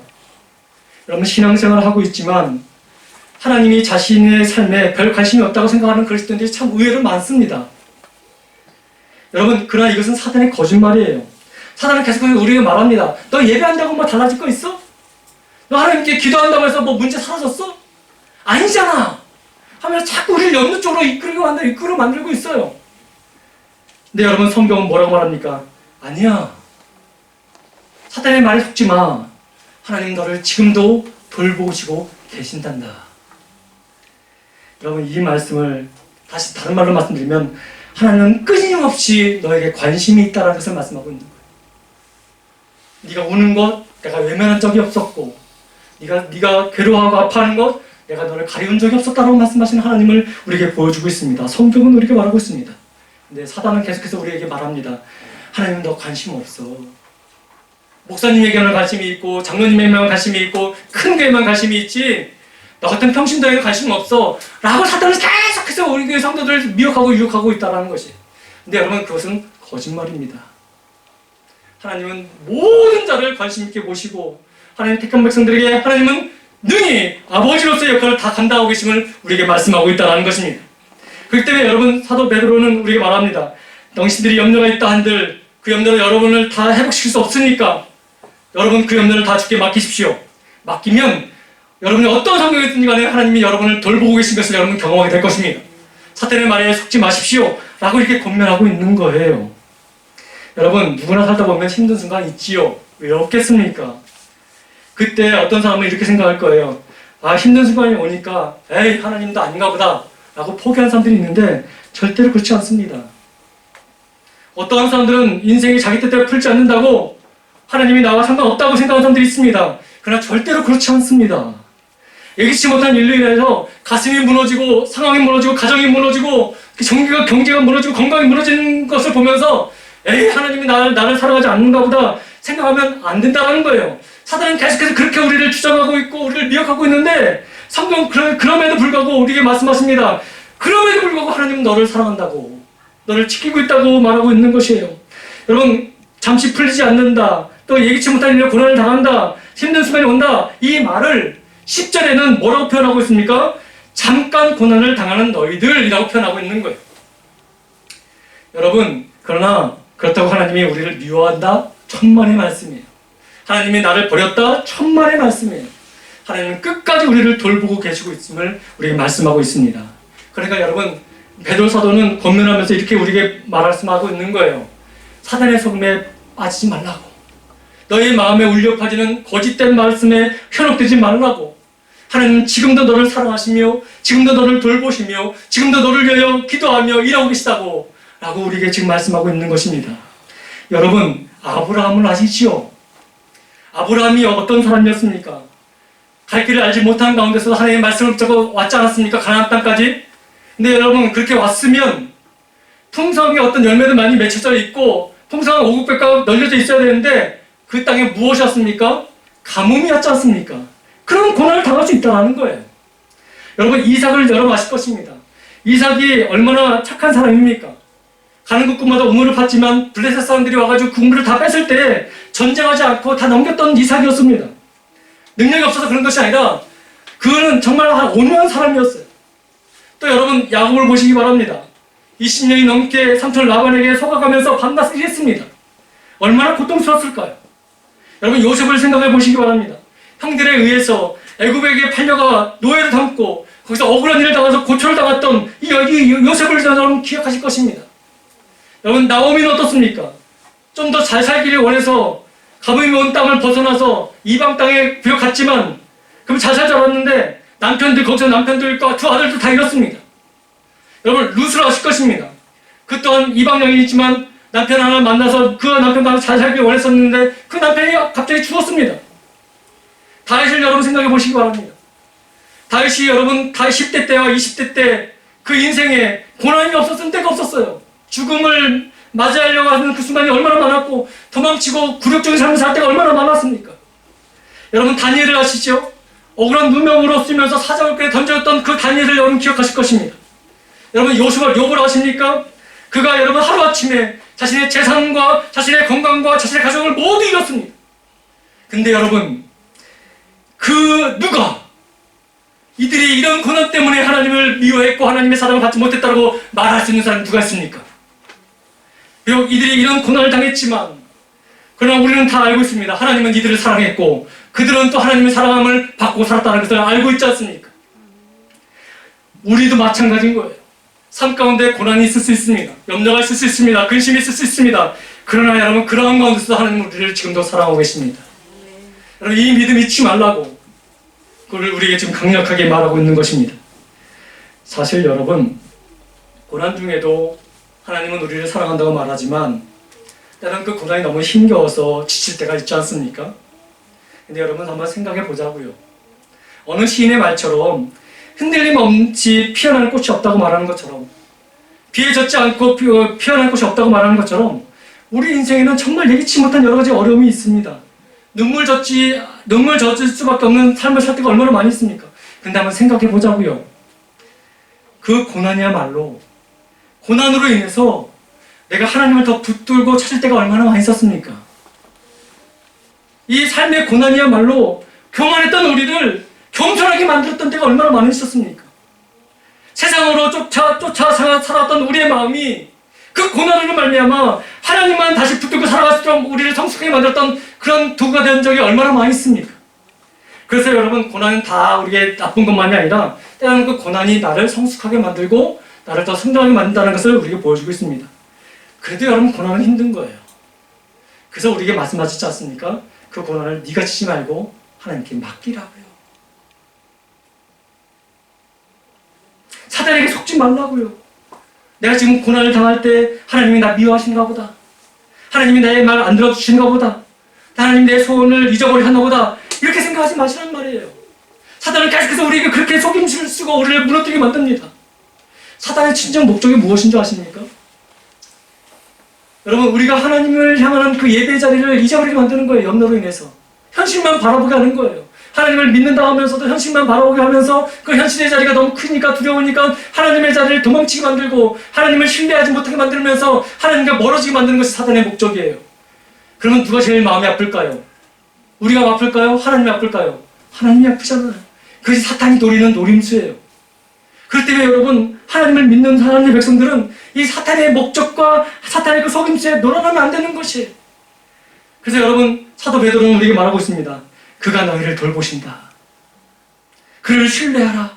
여러분, 신앙생활을 하고 있지만 하나님이 자신의 삶에 별 관심이 없다고 생각하는 그리스도인들이 참 의외로 많습니다. 여러분, 그러나 이것은 사단의 거짓말이에요. 사단은 계속 우리에게 말합니다. 너 예배한다고 뭐 달라질 거 있어? 너 하나님께 기도한다고 해서 뭐 문제 사라졌어? 아니잖아! 하면서 자꾸 우리를 염려 쪽으로 이끌어 만들고 있어요. 근데 여러분, 성경은 뭐라고 말합니까? 아니야. 사단의 말에 속지 마. 하나님 너를 지금도 돌보시고 계신단다. 여러분, 이 말씀을 다시 다른 말로 말씀드리면 하나님은 끊임없이 너에게 관심이 있다는 것을 말씀하고 있는 거예요. 네가 우는 것 내가 외면한 적이 없었고, 네가 괴로워하고 아파하는 것 내가 너를 가리운 적이 없었다라고 말씀하시는 하나님을 우리에게 보여주고 있습니다. 성경은 우리에게 말하고 있습니다. 근데 사단은 계속해서 우리에게 말합니다. 하나님 너 관심 없어. 목사님에게만 관심이 있고 장로님에게만 관심이 있고 큰 교회만 관심이 있지 너 같은 평신도에게 관심 없어 라고 사단은 계속해서 우리 교회 성도들을 미혹하고 유혹하고 있다는 것이. 근데 여러분, 그것은 거짓말입니다. 하나님은 모든 자를 관심 있게 보시고 하나님 택한 백성들에게 하나님은 능히 아버지로서의 역할을 다 감당하고 계심을 우리에게 말씀하고 있다는 것입니다. 그렇기 때문에 여러분, 사도 베드로는 우리에게 말합니다. 당신들이 염려가 있다 한들 그 염려로 여러분을 다 회복시킬 수 없으니까 여러분 그 염려를 다 주께 맡기십시오. 맡기면 여러분이 어떤 상황이 있든지 간에 하나님이 여러분을 돌보고 계신 것을 여러분 경험하게 될 것입니다. 사탄의 말에 속지 마십시오 라고 이렇게 권면하고 있는 거예요. 여러분, 누구나 살다 보면 힘든 순간 있지요. 왜 없겠습니까? 그때 어떤 사람은 이렇게 생각할 거예요. 아, 힘든 순간이 오니까 에이 하나님도 아닌가 보다 라고 포기한 사람들이 있는데 절대로 그렇지 않습니다. 어떠한 사람들은 인생이 자기 뜻대로 풀지 않는다고 하나님이 나와 상관없다고 생각하는 사람들이 있습니다. 그러나 절대로 그렇지 않습니다. 예기치 못한 일로 인해서 가슴이 무너지고 상황이 무너지고 가정이 무너지고 경제가 무너지고 건강이 무너지는 것을 보면서 에이 하나님이 나를 사랑하지 않는가 보다 생각하면 안 된다는 거예요. 사단은 계속해서 그렇게 우리를 주장하고 있고 우리를 미혹하고 있는데 성경은 그럼에도 불구하고 우리에게 말씀하십니다. 그럼에도 불구하고 하나님은 너를 사랑한다고, 너를 지키고 있다고 말하고 있는 것이에요. 여러분, 잠시 풀리지 않는다, 또 예기치 못한 일에 고난을 당한다, 힘든 순간이 온다, 이 말을 10절에는 뭐라고 표현하고 있습니까? 잠깐 고난을 당하는 너희들이라고 표현하고 있는 거예요. 여러분, 그러나 그렇다고 하나님이 우리를 미워한다? 천만의 말씀이에요. 하나님이 나를 버렸다? 천만의 말씀이에요. 하나님은 끝까지 우리를 돌보고 계시고 있음을 우리에게 말씀하고 있습니다. 그러니까 여러분, 베드로 사도는 권면하면서 이렇게 우리에게 말씀하고 있는 거예요. 사단의 속임에 빠지지 말라고. 너의 마음에 울려 퍼지는 거짓된 말씀에 현혹되지 말라고. 하나님은 지금도 너를 사랑하시며 지금도 너를 돌보시며 지금도 너를 위하여 기도하며 일하고 계시다고 라고 우리에게 지금 말씀하고 있는 것입니다. 여러분, 아브라함을 아시지요? 아브라함이 어떤 사람이었습니까? 갈 길을 알지 못한 가운데서 하나님의 말씀을 붙잡고 왔지 않았습니까? 가나안 땅까지. 근데 여러분, 그렇게 왔으면 풍성하게 어떤 열매도 많이 맺혀져 있고 풍성한 오곡백과가 널려져 있어야 되는데 그 땅에 무엇이었습니까? 가뭄이었지 않습니까? 그런 고난을 당할 수 있다는 거예요. 여러분, 이삭을 여러분 아실 것입니다. 이삭이 얼마나 착한 사람입니까? 가는 곳곳마다 우물을 팠지만 블레셋 사람들이 와가지고 국물을 다 뺐을 때 전쟁하지 않고 다 넘겼던 이삭이었습니다. 능력이 없어서 그런 것이 아니라 그는 정말 온유한 사람이었어요. 또 여러분, 야곱을 보시기 바랍니다. 20년이 넘게 삼촌 라반에게 속아가면서 밤낮 일했습니다. 얼마나 고통스러웠을까요? 여러분, 요셉을 생각해 보시기 바랍니다. 형들에 의해서 애굽에게 팔려가 노예를 담고 거기서 억울한 일을 당해서 고초를 당했던 이 요셉을 여러분 기억하실 것입니다. 여러분, 나오미는 어떻습니까? 좀 더 잘 살기를 원해서 가뭄이 온 땅을 벗어나서 이방 땅에 부역갔지만 그럼 잘 살 줄 알았는데 거기서 남편들과 두 아들도 다 잃었습니다. 여러분, 룻을 아실 것입니다. 그 또한 이방 여인이지만 남편 하나 만나서 그 남편과 잘 살기 원했었는데 그 남편이 갑자기 죽었습니다. 다윗을 여러분 생각해 보시기 바랍니다. 다윗이 여러분 10대 때와 20대 때 그 인생에 고난이 없었을 때가 없었어요. 죽음을 맞이하려고 하는 그 순간이 얼마나 많았고 도망치고 굴욕적인 삶을 살 때가 얼마나 많았습니까? 여러분 다니엘을 아시죠? 억울한 누명으로 쓰면서 사자굴에 던져졌던 그 다니엘을 여러분 기억하실 것입니다. 여러분 욥을 아십니까? 그가 여러분 하루아침에 자신의 재산과 자신의 건강과 자신의 가족을 모두 잃었습니다. 근데 여러분 누가 이들이 이런 고난 때문에 하나님을 미워했고 하나님의 사랑을 받지 못했다고 말할 수 있는 사람이 누가 있습니까? 비록 이들이 이런 고난을 당했지만 그러나 우리는 다 알고 있습니다. 하나님은 이들을 사랑했고 그들은 또 하나님의 사랑함을 받고 살았다는 것을 알고 있지 않습니까? 우리도 마찬가지인 거예요. 삶 가운데 고난이 있을 수 있습니다. 염려가 있을 수 있습니다. 근심이 있을 수 있습니다. 그러나 여러분 그러한 가운데서 하나님은 우리를 지금도 사랑하고 계십니다. 여러분 이 믿음 잊지 말라고 그걸 우리에게 지금 강력하게 말하고 있는 것입니다. 사실 여러분 고난 중에도 하나님은 우리를 사랑한다고 말하지만 때로는 그 고난이 너무 힘겨워서 지칠 때가 있지 않습니까? 근데 여러분 한번 생각해 보자고요. 어느 시인의 말처럼 흔들림 없이 피어날 곳이 없다고 말하는 것처럼 비에 젖지 않고 피어날 곳이 없다고 말하는 것처럼 우리 인생에는 정말 예기치 못한 여러 가지 어려움이 있습니다. 눈물 젖을 수밖에 없는 삶을 살 때가 얼마나 많이 있습니까? 근데 한번 생각해 보자고요. 그 고난이야말로 고난으로 인해서 내가 하나님을 더 붙들고 찾을 때가 얼마나 많이 있었습니까? 이 삶의 고난이야말로 교만했던 우리를 겸손하게 만들었던 때가 얼마나 많이 있었습니까? 세상으로 쫓아 살았던 우리의 마음이 그 고난으로 말미암아 하나님만 다시 붙들고 살아갈 수 있도록 우리를 성숙하게 만들었던 그런 도구가 된 적이 얼마나 많이 있습니까? 그래서 여러분 고난은 다 우리에게 나쁜 것만이 아니라 때로는 그 고난이 나를 성숙하게 만들고 나를 더 성장하게 만든다는 것을 우리에게 보여주고 있습니다. 그래도 여러분 고난은 힘든 거예요. 그래서 우리에게 말씀하시지 않습니까? 그 고난을 네가 지지 말고 하나님께 맡기라고요. 사단에게 속지 말라고요. 내가 지금 고난을 당할 때 하나님이 나 미워하신가 보다. 하나님이 나의 말 안 들어주시는가 보다. 하나님이 내 소원을 잊어버리 하나 보다. 이렇게 생각하지 마시란 말이에요. 사단은 계속해서 우리에게 그렇게 속임수를 쓰고 우리를 무너뜨리게 만듭니다. 사단의 진정 목적이 무엇인 줄 아십니까? 여러분 우리가 하나님을 향하는 그 예배 자리를 잊어버리게 만드는 거예요. 염려로 인해서. 현실만 바라보게 하는 거예요. 하나님을 믿는다 하면서도 현실만 바라보게 하면서 그 현실의 자리가 너무 크니까 두려우니까 하나님의 자리를 도망치게 만들고 하나님을 신뢰하지 못하게 만들면서 하나님과 멀어지게 만드는 것이 사단의 목적이에요. 그러면 누가 제일 마음이 아플까요? 우리가 아플까요? 하나님이 아플까요? 하나님이 아프잖아요. 그것이 사탄이 노리는 노림수예요. 그렇기 때문에 여러분 하나님을 믿는 하나님의 백성들은 이 사탄의 목적과 사탄의 그 속임수에 놀아나면 안 되는 것이에요. 그래서 여러분 사도 베드로는 우리에게 말하고 있습니다. 그가 너희를 돌보신다. 그를 신뢰하라.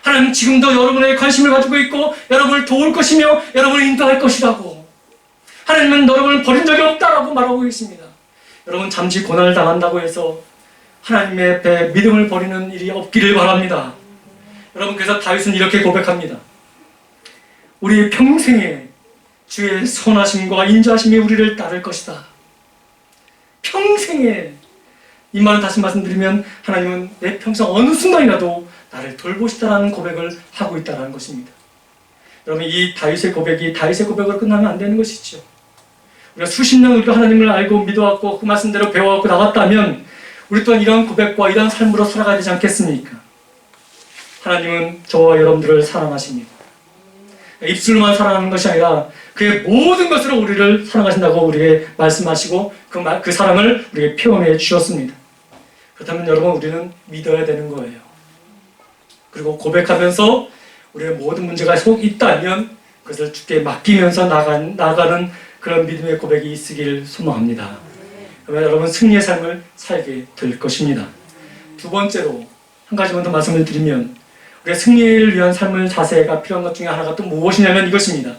하나님 지금도 여러분의 관심을 가지고 있고 여러분을 도울 것이며 여러분을 인도할 것이라고. 하나님은 여러분을 버린 적이 없다라고 말하고 있습니다. 여러분 잠시 고난을 당한다고 해서 하나님의 앞에 믿음을 버리는 일이 없기를 바랍니다. 여러분 그래서 다윗은 이렇게 고백합니다. 우리 평생에 주의 선하심과 인자하심이 우리를 따를 것이다. 평생에 이 말을 다시 말씀드리면 하나님은 내 평생 어느 순간이라도 나를 돌보시다라는 고백을 하고 있다는 것입니다. 여러분 이 다윗의 고백이 다윗의 고백으로 끝나면 안 되는 것이죠. 우리가 수십 년 우리가 하나님을 알고 믿어왔고 그 말씀대로 배워왔고 나갔다면 우리 또한 이런 고백과 이런 삶으로 살아가야 되지 않겠습니까? 하나님은 저와 여러분들을 사랑하십니다. 입술로만 사랑하는 것이 아니라 그의 모든 것으로 우리를 사랑하신다고 우리에게 말씀하시고 그 사랑을 우리에게 표현해 주셨습니다. 그렇다면 여러분 우리는 믿어야 되는 거예요. 그리고 고백하면서 우리의 모든 문제가 속 있다면 그것을 주께 맡기면서 나가는 그런 믿음의 고백이 있으기를 소망합니다. 그러면 여러분 승리의 삶을 살게 될 것입니다. 두 번째로 한 가지만 더 말씀을 드리면 우리가 승리를 위한 삶을 자세가 필요한 것 중에 하나가 또 무엇이냐면 이것입니다.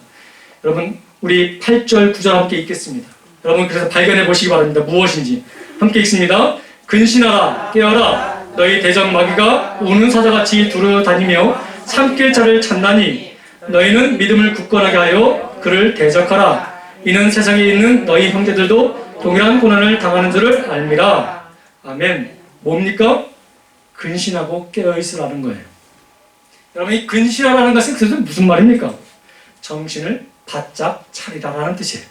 여러분 우리 8절 9절 함께 읽겠습니다. 여러분 그래서 발견해 보시기 바랍니다. 무엇인지 함께 읽습니다. 근신하라 깨어라 너희 대적 마귀가 우는 사자같이 두루다니며 삼킬 자를 찾나니 너희는 믿음을 굳건하게 하여 그를 대적하라. 이는 세상에 있는 너희 형제들도 동일한 고난을 당하는 줄을 알미라. 아멘. 뭡니까? 근신하고 깨어있으라는 거예요. 여러분, 이 근신하라는 것은 그래서 무슨 말입니까? 정신을 바짝 차리라라는 뜻이에요.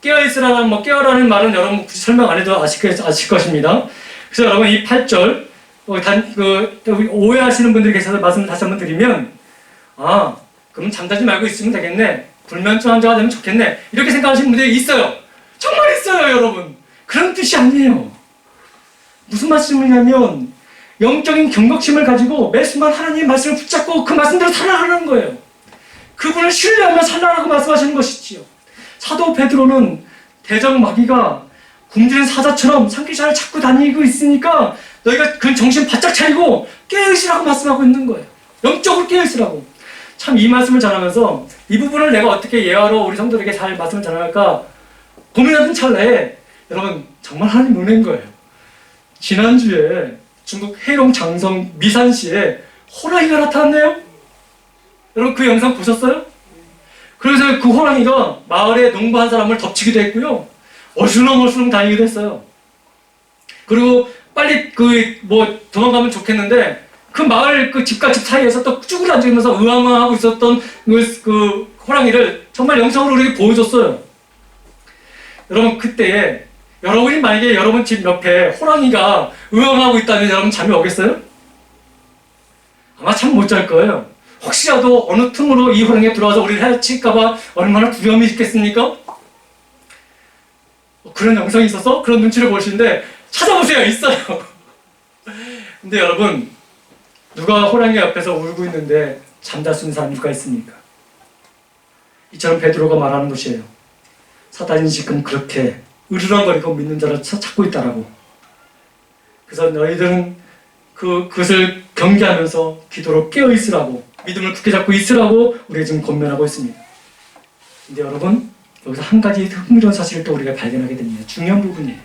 깨어있으라는, 깨어라는 말은 여러분 굳이 설명 안 해도 아실 것입니다. 그래서 여러분 이 8절, 오해하시는 분들이 계셔서 말씀을 다시 한번 드리면, 그럼 잠자지 말고 있으면 되겠네. 불면증 환자가 되면 좋겠네. 이렇게 생각하시는 분들이 있어요. 정말 있어요, 여러분. 그런 뜻이 아니에요. 무슨 말씀이냐면, 영적인 경각심을 가지고 매 순간 하나님의 말씀을 붙잡고 그 말씀대로 살아가는 거예요. 그분을 신뢰하며 살라라고 말씀하시는 것이지요. 사도 베드로는 대적 마귀가 굶주린 사자처럼 상기자를 찾고 다니고 있으니까 너희가 그 정신 바짝 차리고 깨어있으라고 말씀하고 있는 거예요. 영적으로 깨어있으라고. 참 이 말씀을 전하면서 이 부분을 내가 어떻게 예화로 우리 성도들에게 잘 말씀을 전할까 고민하던 찰나에 여러분 정말 하나님 은혜인 거예요. 지난주에 중국 해룡 장성 미산시에 호랑이가 나타났네요. 여러분 그 영상 보셨어요? 그래서 그 호랑이가 마을에 농부한 사람을 덮치기도 했고요. 어슬렁어슬렁 다니기도 했어요. 그리고 빨리 도망가면 좋겠는데 그 마을 그 집과 집 사이에서 또 쭈그려 앉으면서 으앙으앙하고 있었던 그 호랑이를 정말 영상으로 우리에게 보여줬어요. 여러분 그때에 여러분이 만약에 여러분 집 옆에 호랑이가 으앙하고 있다면 여러분 잠이 오겠어요? 아마 잠 못 잘 거예요. 혹시라도 어느 틈으로 이 호랑이가 들어와서 우리를 해칠까봐 얼마나 두려움이 있겠습니까? 그런 영상이 있어서 그런 눈치를 보시는데 찾아보세요. 있어요. 근데 여러분 누가 호랑이 옆에서 울고 있는데 잠잘 수 있는 사람이 누가 있습니까? 이처럼 베드로가 말하는 것이에요. 사단이 지금 그렇게 으르렁거리고 믿는 자를 찾고 있다라고. 그래서 너희들은 그것을 경계하면서 기도로 깨어있으라고 믿음을 굳게 잡고 있으라고 우리가 지금 권면하고 있습니다. 근데 여러분 여기서 한 가지 흥미로운 사실을 또 우리가 발견하게 됩니다. 중요한 부분이에요.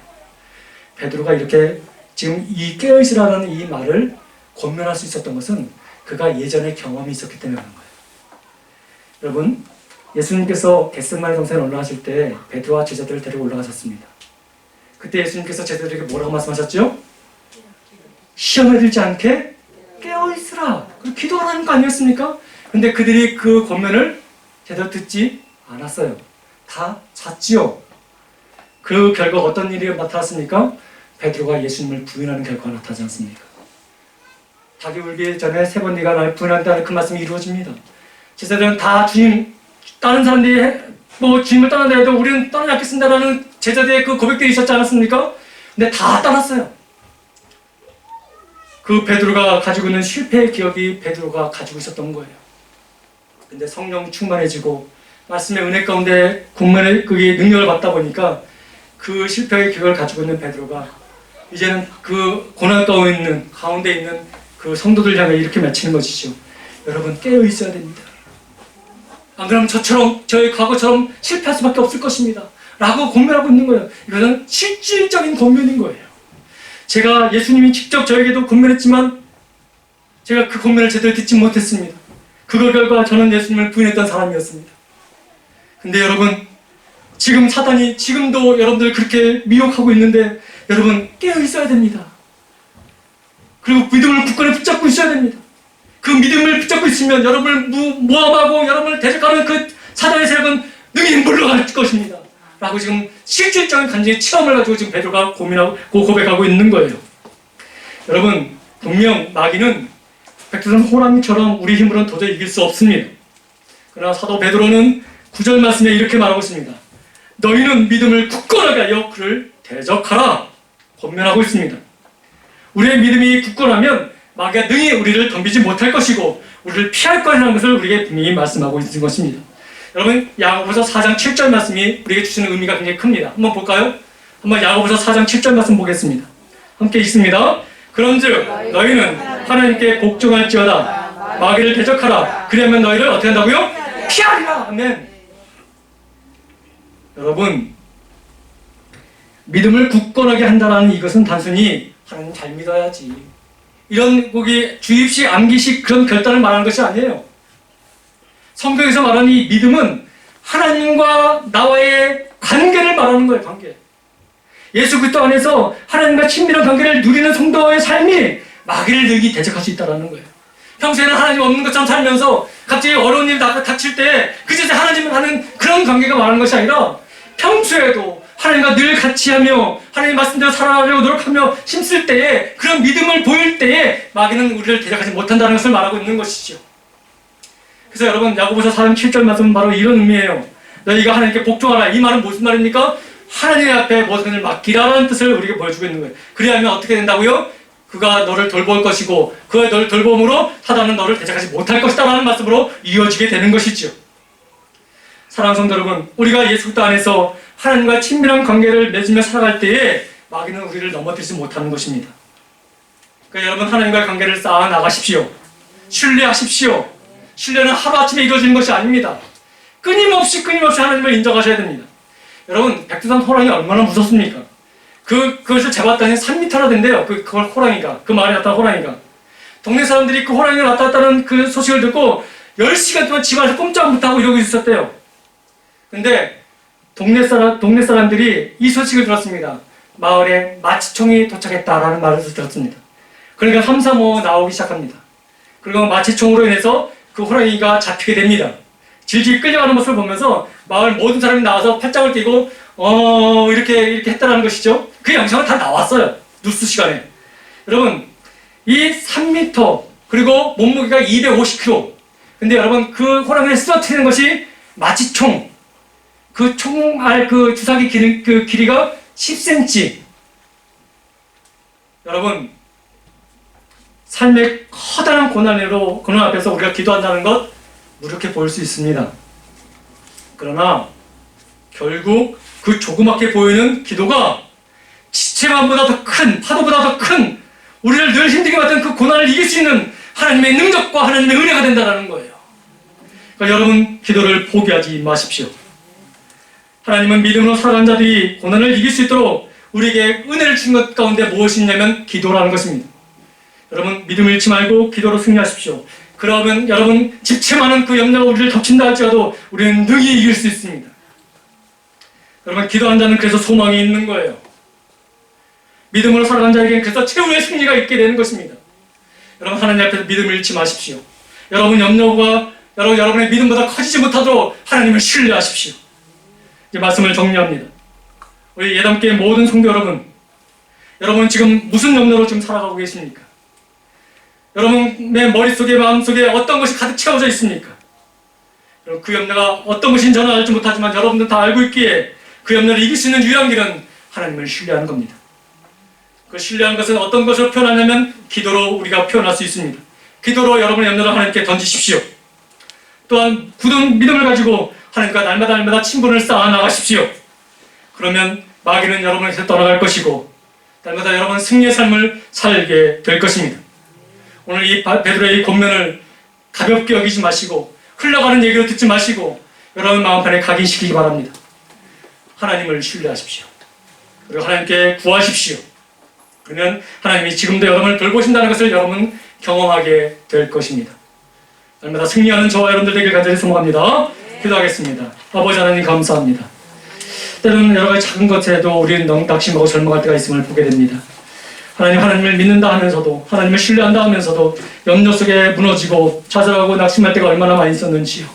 베드로가 이렇게 지금 이 깨어있으라는 이 말을 권면할 수 있었던 것은 그가 예전에 경험이 있었기 때문에 그런 거예요. 여러분 예수님께서 겟세마네 동산에 올라가실 때 베드로와 제자들을 데리고 올라가셨습니다. 그때 예수님께서 제자들에게 뭐라고 말씀하셨죠? 시험에 들지 않게 깨어있으라. 그리고 기도하라는 거 아니었습니까? 근데 그들이 그 권면을 제대로 듣지 않았어요. 다 잤지요. 그 결과 어떤 일이 나타났습니까? 베드로가 예수님을 부인하는 결과가 나타나지 않습니까? 닭이 울기 전에 세 번 네가 날 부인한다는 그 말씀이 이루어집니다. 제자들은 다 주님, 다른 사람들이 주님을 떠난다 해도 우리는 떠나지 않겠습니다라는 제자들의 그 고백들이 있었지 않았습니까? 근데 다 떠났어요. 그 베드로가 가지고 있는 실패의 기억이 베드로가 가지고 있었던 거예요. 근데 성령 충만해지고 말씀의 은혜 가운데 국면의 그게 능력을 받다 보니까 그 실패의 기억을 가지고 있는 베드로가 이제는 그 고난 가운데 있는 그 성도들 향해 이렇게 맺히는 것이죠. 여러분 깨어 있어야 됩니다. 안 그러면 저희 과거처럼 실패할 수밖에 없을 것입니다. 라고 권면하고 있는 거예요. 이것은 실질적인 권면인 거예요. 제가 예수님이 직접 저에게도 권면했지만 제가 그 권면을 제대로 듣지 못했습니다. 그걸 결과 저는 예수님을 부인했던 사람이었습니다. 근데 여러분 지금 사단이 지금도 여러분들 그렇게 미혹하고 있는데 여러분 깨어 있어야 됩니다. 그리고 믿음을 굳건히 붙잡고 있어야 됩니다. 그 믿음을 붙잡고 있으면 여러분을 모함하고 여러분을 대적하는 그 사단의 세력은 능히 물러갈 것입니다. 라고 지금 실질적인 간증의 체험을 가지고 지금 베드로가 고백하고 있는 거예요. 여러분 분명 마귀는 백두산 호랑이처럼 우리 힘으로는 도저히 이길 수 없습니다. 그러나 사도 베드로는 9절 말씀에 이렇게 말하고 있습니다. 너희는 믿음을 굳건하게 하여 그를 대적하라 권면하고 있습니다. 우리의 믿음이 굳건하면 마귀가 능히 우리를 덤비지 못할 것이고 우리를 피할 거라는 것을 우리에게 분명히 말씀하고 있는 것입니다. 여러분 야고보서 4장 7절 말씀이 우리에게 주시는 의미가 굉장히 큽니다. 한번 볼까요? 한번 야고보서 4장 7절 말씀 보겠습니다. 함께 읽습니다. 그런즉 너희는 하나님께 복종할지어다 마귀를 대적하라 그리하면 너희를 어떻게 한다고요? 피하리라. 아멘. 여러분 믿음을 굳건하게 한다는 이것은 단순히 하나님 잘 믿어야지 이런 거기 주입식 암기식 그런 결단을 말하는 것이 아니에요. 성경에서 말하는 이 믿음은 하나님과 나와의 관계를 말하는 거예요. 관계. 예수 그리스도 안에서 하나님과 친밀한 관계를 누리는 성도의 삶이 마귀를 능히 대적할 수 있다는 거예요. 평소에는 하나님 없는 것처럼 살면서 갑자기 어려운 일이 닥칠 때 그제서 하나님을 하는 그런 관계가 말하는 것이 아니라 평소에도 하나님과 늘 같이 하며 하나님 말씀대로 살아가려고 노력하며 힘쓸 때에 그런 믿음을 보일 때에 마귀는 우리를 대적하지 못한다는 것을 말하고 있는 것이죠. 그래서 여러분 야고보서 4장 7절 말씀은 바로 이런 의미예요. 너희가 하나님께 복종하라. 이 말은 무슨 말입니까? 하나님 앞에 모든 것을 맡기라는 뜻을 우리에게 보여주고 있는 거예요. 그리하면 어떻게 된다고요? 그가 너를 돌볼 것이고 그가 너를 돌봄으로 사단은 너를 대적하지 못할 것이다 라는 말씀으로 이어지게 되는 것이죠. 사랑하는 성도 여러분, 우리가 예수 그리스도 안에서 하나님과 친밀한 관계를 맺으며 살아갈 때에 마귀는 우리를 넘어뜨리지 못하는 것입니다. 그러니까 여러분 하나님과의 관계를 쌓아 나가십시오. 신뢰하십시오. 신뢰는 하루아침에 이루어지는 것이 아닙니다. 끊임없이 하나님을 인정하셔야 됩니다. 여러분 백두산 호랑이 얼마나 무섭습니까? 그것을 재봤더니 3m나 된대요. 그걸 호랑이가, 그 마을에 나타난 호랑이가. 동네 사람들이 그 호랑이가 나타났다는 그 소식을 듣고 10시간 동안 집안에서 꼼짝 못하고 이러고 있었대요. 근데 동네 사람들이 이 소식을 들었습니다. 마을에 마취총이 도착했다라는 말을 들었습니다. 그러니까 3, 3, 5 나오기 시작합니다. 그리고 마취총으로 인해서 그 호랑이가 잡히게 됩니다. 질질 끌려가는 모습을 보면서 마을 모든 사람이 나와서 팔짱을 끼고 이렇게 했다는 것이죠. 그 영상은 다 나왔어요. 뉴스 시간에. 여러분 이 3m 그리고 몸무게가 250kg. 근데 여러분 그 호랑이를 쓰러뜨리는 것이 마취총. 그 총알 그 주사기 그 길이가 10cm. 여러분 삶의 커다란 고난 앞에서 우리가 기도한다는 것 무력해 보일 수 있습니다. 그러나 결국 그 조그맣게 보이는 기도가 지체만보다 더 큰, 파도보다 더 큰 우리를 늘 힘들게 만든 그 고난을 이길 수 있는 하나님의 능력과 하나님의 은혜가 된다는 거예요. 그러니까 여러분 기도를 포기하지 마십시오. 하나님은 믿음으로 살아가는 자들이 고난을 이길 수 있도록 우리에게 은혜를 준 것 가운데 무엇이 있냐면 기도라는 것입니다. 여러분 믿음을 잃지 말고 기도로 승리하십시오. 그러면 여러분 집체 많은 그 염려가 우리를 덮친다 할지라도 우리는 능히 이길 수 있습니다. 여러분 기도한 자는 그래서 소망이 있는 거예요. 믿음으로 살아가는 자에게는 그래서 최후의 승리가 있게 되는 것입니다. 여러분 하나님 앞에서 믿음을 잃지 마십시오. 여러분 염려가 여러분의 믿음보다 커지지 못하도록 하나님을 신뢰하십시오. 이제 말씀을 정리합니다. 우리 예담교회 모든 성도 여러분 지금 무슨 염려로 지금 살아가고 계십니까? 여러분의 머릿속에 마음속에 어떤 것이 가득 채워져 있습니까? 여러분 그 염려가 어떤 것인지 저는 알지 못하지만 여러분들 다 알고 있기에 그 염려를 이길 수 있는 유일한 길은 하나님을 신뢰하는 겁니다. 그 신뢰하는 것은 어떤 것으로 표현하냐면 기도로 우리가 표현할 수 있습니다. 기도로 여러분의 염려를 하나님께 던지십시오. 또한 굳은 믿음을 가지고 하나님과 날마다 친분을 쌓아 나가십시오. 그러면 마귀는 여러분에게 떠나갈 것이고 날마다 여러분 승리의 삶을 살게 될 것입니다. 오늘 이 베드로의 권면을 가볍게 여기지 마시고 흘러가는 얘기로 듣지 마시고 여러분 마음판에 각인시키기 바랍니다. 하나님을 신뢰하십시오. 그리고 하나님께 구하십시오. 그러면 하나님이 지금도 여러분을 돌보신다는 것을 여러분 경험하게 될 것입니다. 날마다 승리하는 저와 여러분들 되길 간절히 소망합니다. 기도하겠습니다. 아버지 하나님 감사합니다. 때로는 여러 가지 작은 것에도 우리는 너무 낙심하고 절망할 때가 있음을 보게 됩니다. 하나님을 믿는다 하면서도 하나님을 신뢰한다 하면서도 염려 속에 무너지고 좌절하고 낙심할 때가 얼마나 많이 있었는지요.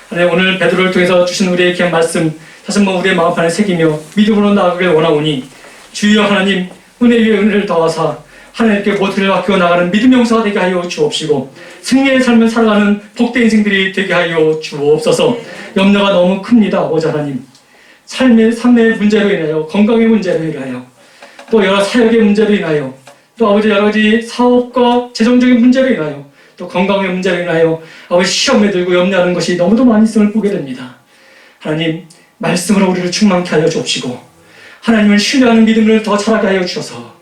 하나님 오늘 베드로를 통해서 주신 우리에게 말씀 다시 한번 우리의 마음판에 새기며 믿음으로 나아가길 원하오니 주여 하나님 은혜 위에 은혜를 더하사 하나님께 모두를 맡기고 나가는 믿음의 용사가 되게 하여 주옵시고 승리의 삶을 살아가는 복된 인생들이 되게 하여 주옵소서. 염려가 너무 큽니다. 아버지 하나님 삶의 문제로 인하여 건강의 문제로 인하여 또 여러 사역의 문제로 인하여 또 아버지 여러 가지 사업과 재정적인 문제로 인하여 또 건강의 문제로 인하여 아버지 시험에 들고 염려하는 것이 너무도 많이 있음을 보게 됩니다. 하나님 말씀으로 우리를 충만케 하여 주옵시고 하나님을 신뢰하는 믿음을 더 자라게 하여 주셔서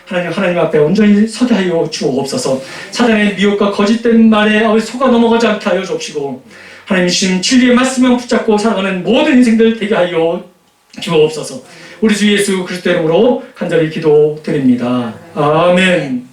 하나님 앞에 온전히 서게 하여 주옵소서. 사단의 미혹과 거짓된 말에 아버지 속아 넘어가지 않게 하여 주옵시고 하나님 주신 진리의 말씀을 붙잡고 살아가는 모든 인생들 되게 하여 주옵소서. 우리 주 예수 그리스도 이름으로 간절히 기도드립니다. 아멘.